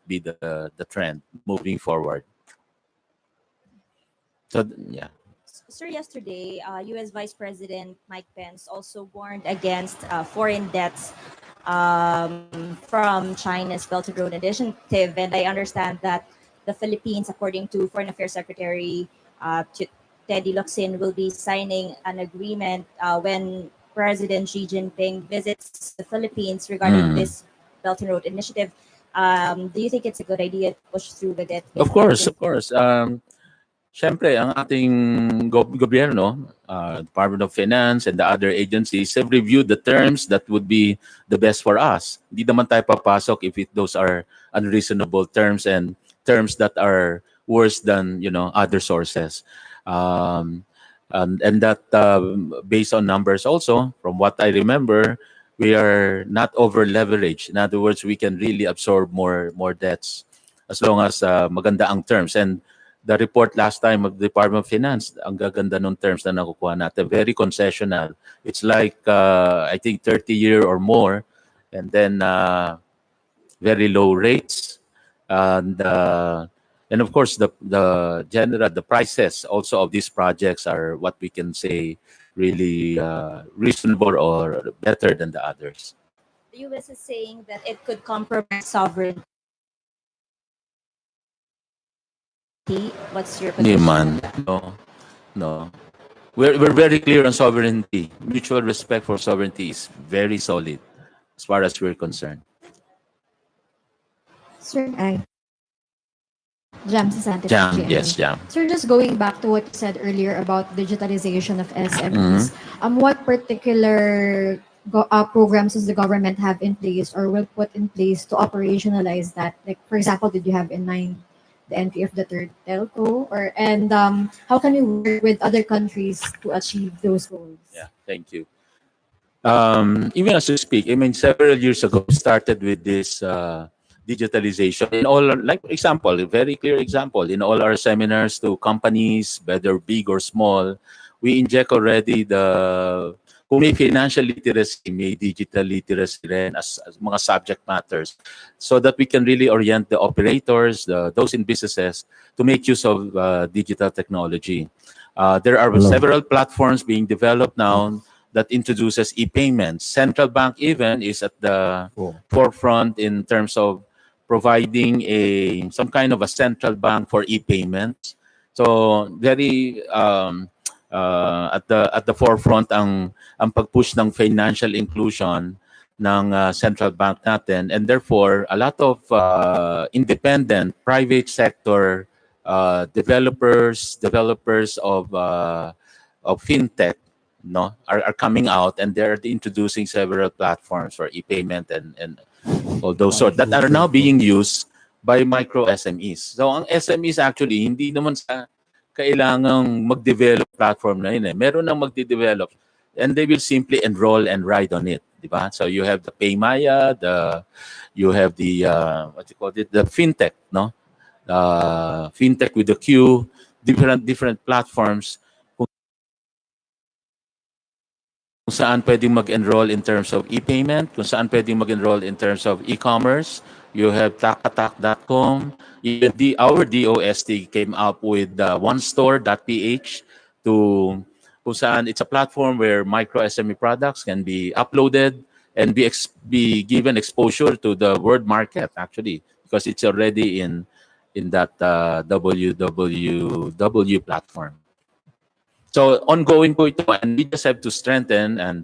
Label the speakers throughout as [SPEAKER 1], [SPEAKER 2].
[SPEAKER 1] be the trend moving forward. So yeah.
[SPEAKER 2] Sir, yesterday, U.S. Vice President Mike Pence also warned against foreign debts from China's Belt and Road Initiative, and I understand that the Philippines, according to Foreign Affairs Secretary Teddy Locsin, will be signing an agreement when President Xi Jinping visits the Philippines regarding this Belt and Road Initiative. Do you think it's a good idea to push through with it?
[SPEAKER 1] Of course, of course. Siyempre, ang ating gobyerno, Department of Finance and the other agencies have reviewed the terms that would be the best for us. Hindi naman tayo papasok if those are unreasonable terms and terms that are worse than other sources. And that based on numbers also, from what I remember, we are not over leveraged. In other words, we can really absorb more debts as long as maganda ang terms. And the report last time of the Department of Finance, ang gaganda nung terms na nakukuha natin. Very concessional. It's like, I think, 30-year or more. And then very low rates. And of course, the prices also of these projects are what we can say really reasonable or better than the others.
[SPEAKER 2] The U.S. is saying that it could compromise sovereignty. What's your position?
[SPEAKER 1] Man, no. We're very clear on sovereignty. Mutual respect for sovereignty is very solid as far as we're concerned.
[SPEAKER 3] Sir, Jam Sasante.
[SPEAKER 1] Jam, yes, Jam.
[SPEAKER 3] Sir, just going back to what you said earlier about digitalization of SMEs, what particular programs does the government have in place or will put in place to operationalize that? Like, for example, did you have in mind the entry of the third telco, and how can we work with other countries to achieve those goals?
[SPEAKER 1] Yeah, thank you. Even as we speak, I mean, several years ago, we started with this digitalization. In all, like example, a very clear example, in all our seminars to companies, whether big or small, we inject already kung may financial literacy, may digital literacy rin as mga subject matters so that we can really orient the operators, those in businesses to make use of digital technology. There are several platforms being developed now that introduces e-payments. Central Bank even is at the forefront in terms of providing some kind of a central bank for e-payments. So very at the forefront ang pag-push ng financial inclusion ng central bank natin, and therefore a lot of independent private sector developers of fintech are coming out, and they're introducing several platforms for e-payment and all those sort that are now being used by micro SMEs. So ang SMEs actually hindi naman sa kailangang mag-develop platform na yun. Meron nang magde-develop and they will simply enroll and ride on it, di ba? So you have the Paymaya, you have the what you call it, the fintech, no? Fintech with the Q, different platforms kung saan pwedeng mag-enroll in terms of e-payment, kung saan pwedeng mag-enroll in terms of e-commerce. You have takatak.com. Our DOST came up with onestore.ph kung saan it's a platform where micro SME products can be uploaded and be given exposure to the world market, actually, because it's already in that www platform. So ongoing po ito, and we just have to strengthen and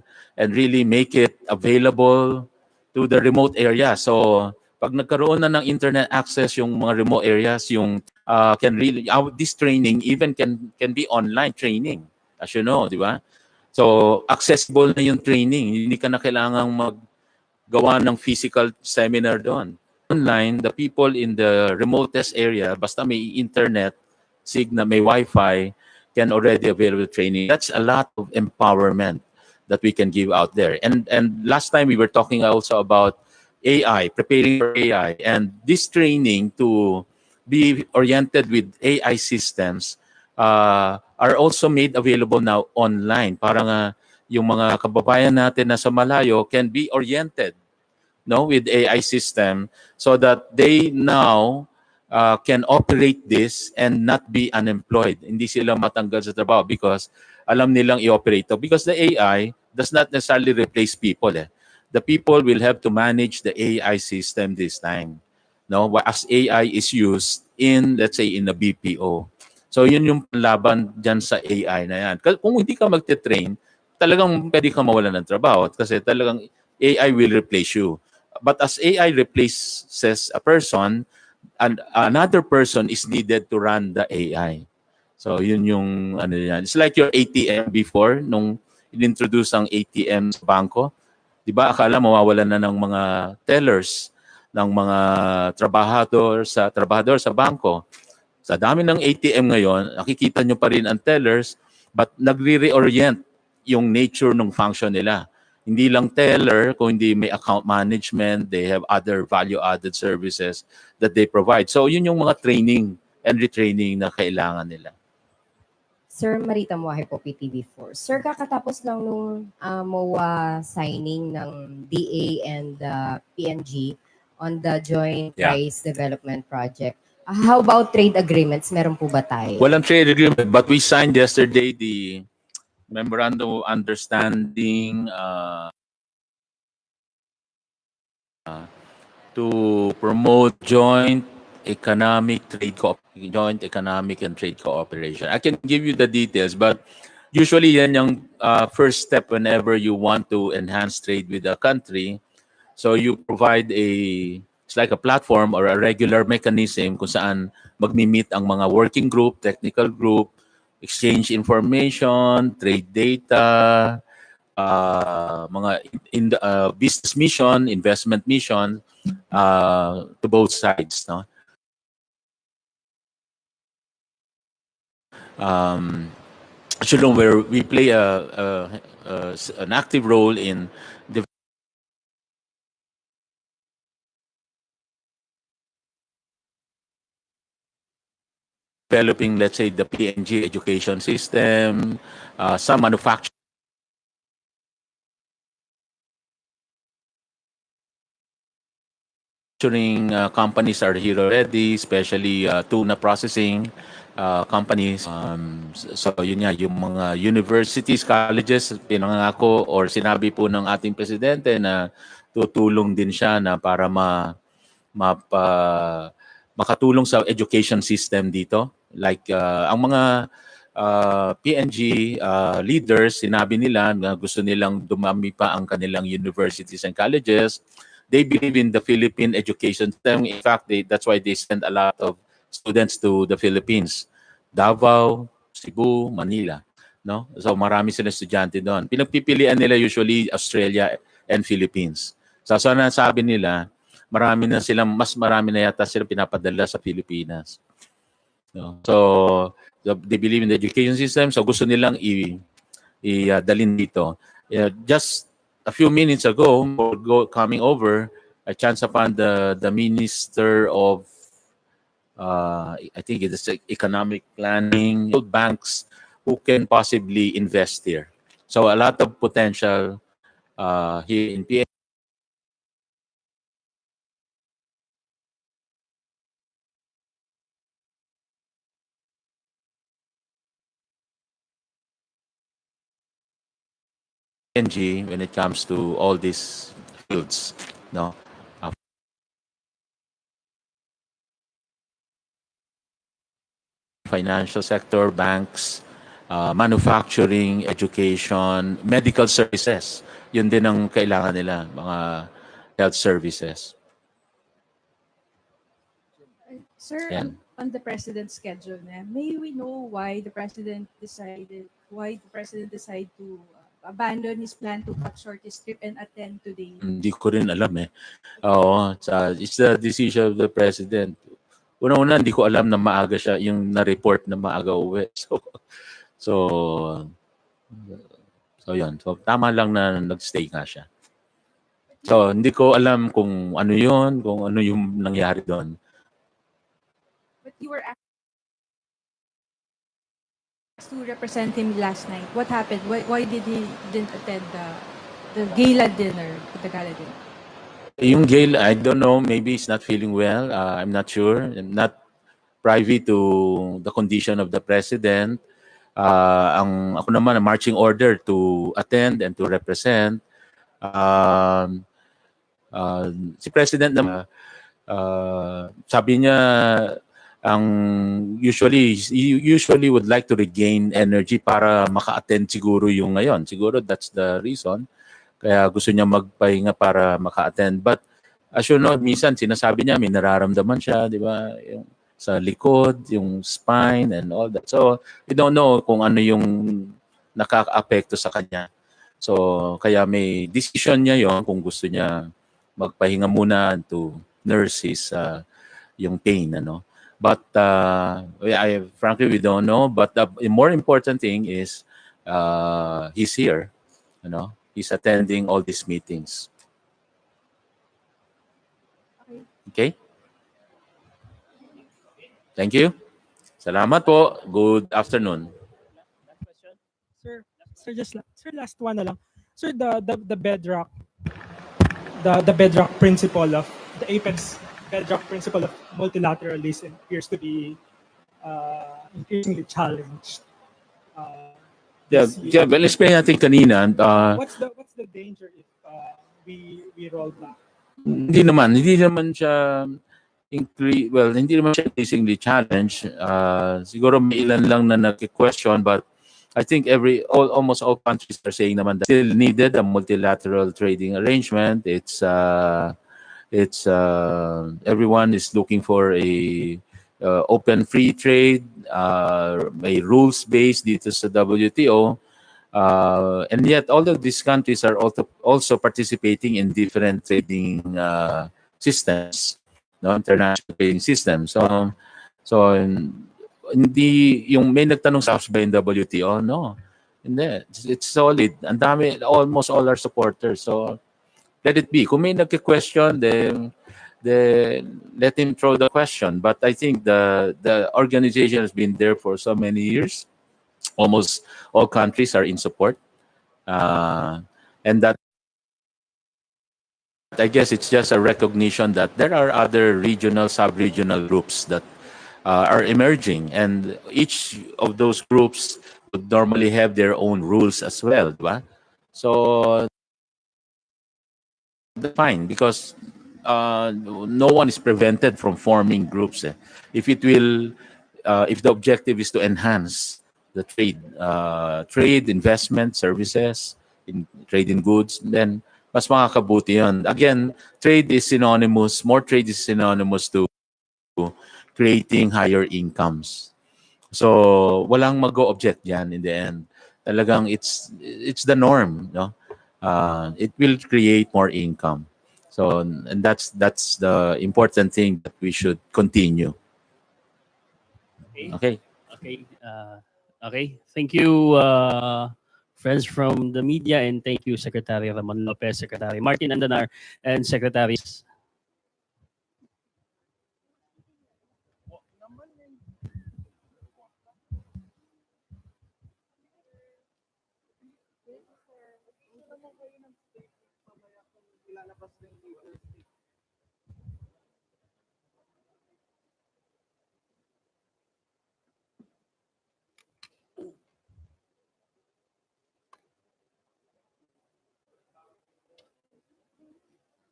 [SPEAKER 1] really make it available to the remote area. So pag nagkaroon na ng internet access yung mga remote areas, this training even can be online training, as you know, di ba? So accessible na yung training, hindi ka na kailangang maggawa ng physical seminar doon. Online, the people in the remotest area, basta may internet signal, may Wi-Fi, can already avail the training. That's a lot of empowerment that we can give out there. And last time we were talking also about AI, preparing for AI, and this training to be oriented with AI systems are also made available now online. Parang yung mga kababayan natin na sa malayo can be oriented no, with AI system, so that they now can operate this and not be unemployed. Hindi sila matanggal sa trabaho because alam nilang i-operate to. Because the AI does not necessarily replace people. Eh. The people will have to manage the AI system this time. No, as AI is used in, let's say, in the BPO. So yun yung laban dyan sa AI na yan. Kung hindi ka magte-train, talagang pwede ka mawalan ng trabaho kasi talagang AI will replace you. But as AI replaces a person, and another person is needed to run the AI. So yun yung ano yan. It's like your ATM before nung inintroduce ang ATM sa bangko. 'Di ba? Akala mawawalan na ng mga tellers, ng mga trabahador sa bangko. Sa dami ng ATM ngayon, nakikita nyo pa rin ang tellers, but nagre-reorient yung nature ng function nila. Hindi lang teller, kung hindi may account management, they have other value-added services that they provide. So yun yung mga training and retraining na kailangan nila.
[SPEAKER 4] Sir Marita Muahe po, PTV4. Sir, kakatapos lang nung MOA signing ng DA and PNG on the Joint
[SPEAKER 1] Yeah.
[SPEAKER 4] Rice Development Project. How about trade agreements? Meron po ba tayo?
[SPEAKER 1] Walang trade agreement, but we signed yesterday the Memorandum of Understanding to promote joint economic and trade cooperation. I can give you the details, but usually yan yung first step whenever you want to enhance trade with a country. So you provide it's like a platform or a regular mechanism kung saan magmi-meet ang mga working group, technical group, exchange information, trade data, mga in the business mission, investment mission to both sides, no? Actually, where we play an active role in developing, let's say, the PNG education system, some manufacturing companies are here already, especially tuna processing companies. So yun nga, yung mga universities, colleges, pinangako or sinabi po ng ating presidente na tutulong din siya na para makatulong sa education system dito. Like ang mga PNG leaders, sinabi nila na gusto nilang dumami pa ang kanilang universities and colleges. They believe in the Philippine education system. In fact, that's why they send a lot of students to the Philippines. Davao, Cebu, Manila. No? So marami silang estudyante doon. Pinagpipilian nila usually Australia and Philippines. So sabi nila, mas marami na yata sila pinapadala sa Pilipinas. No? So they believe in the education system. So gusto nilang dalhin dito. Just a few minutes ago, coming over, I chanced upon the Minister of, I think it is economic planning, banks who can possibly invest here. So a lot of potential here in PNG. When it comes to all these fields, no, financial sector, banks, manufacturing, education, medical services. Yun din ang kailangan nila, mga health services.
[SPEAKER 5] Sir,
[SPEAKER 1] Yan.
[SPEAKER 5] on the president's schedule, may we know why the president decided to abandon his plan to cut short his trip and attend today?
[SPEAKER 1] Hindi ko rin alam eh. Oo, it's the decision of the president. Una-una, hindi ko alam na maaga siya, yung na-report na maaga uwi. So yun. So tama lang na nag-stay nga siya. So hindi ko alam kung ano yun, kung ano yung nangyari doon.
[SPEAKER 5] But you were asked to represent him last night. What happened? Why did he didn't attend the gala dinner? The gala dinner?
[SPEAKER 1] Yung Gail, I don't know, maybe he's not feeling well. I'm not sure. I'm not privy to the condition of the president. Ako naman, a marching order to attend and to represent. Um, si President naman, sabi niya, ang usually would like to regain energy para maka-attend siguro yung ngayon. Siguro that's the reason. Kaya gusto niya magpahinga para maka-attend. But as you know, minsan sinasabi niya may nararamdaman siya, di ba? Yung sa likod, yung spine and all that. So, we don't know kung ano yung nakaka-apekto sa kanya. So, kaya may decision niya yon kung gusto niya magpahinga muna to nurse his yung pain, ano. But frankly, we don't know. But the more important thing is he's here, you know. He's attending all these meetings. Okay? Thank you. Salamat po. Good afternoon.
[SPEAKER 6] Sir, sir, last one na lang. Sir, the bedrock, the bedrock principle of the APEC's bedrock principle of multilateralism appears to be increasingly challenged.
[SPEAKER 1] Yeah,
[SPEAKER 6] this year.
[SPEAKER 1] well, explain natin kanina.
[SPEAKER 6] What's the danger if we roll back?
[SPEAKER 1] Hindi naman siya hindi naman siya increasingly challenge. Siguro may ilan lang na nag-question, but I think almost all countries are saying naman that still needed a multilateral trading arrangement. It's everyone is looking for a open free trade, may rules based dito sa WTO. And yet, all of these countries are also participating in different trading systems, no, international trading systems. So hindi yung may nagtanong sa ba yung WTO? No, hindi. It's solid. Ang dami, almost all our supporters. So let it be. Kung may nagka-question, then let him throw the question. But I think the organization has been there for so many years. Almost all countries are in support. And that, I guess it's just a recognition that there are other regional, sub-regional groups that are emerging. And each of those groups would normally have their own rules as well. Diba? So, that's fine because no one is prevented from forming groups. If it will, if the objective is to enhance the trade, investment, services, trade in goods, then mas makakabuti yun. Again, more trade is synonymous to creating higher incomes. So, walang mag-o-object yan in the end. Talagang it's the norm, no? It will create more income. So, and that's the important thing that we should continue. Okay.
[SPEAKER 7] Okay. Thank you, friends from the media, and thank you, Secretary Ramon Lopez, Secretary Martin Andanar, and Secretaries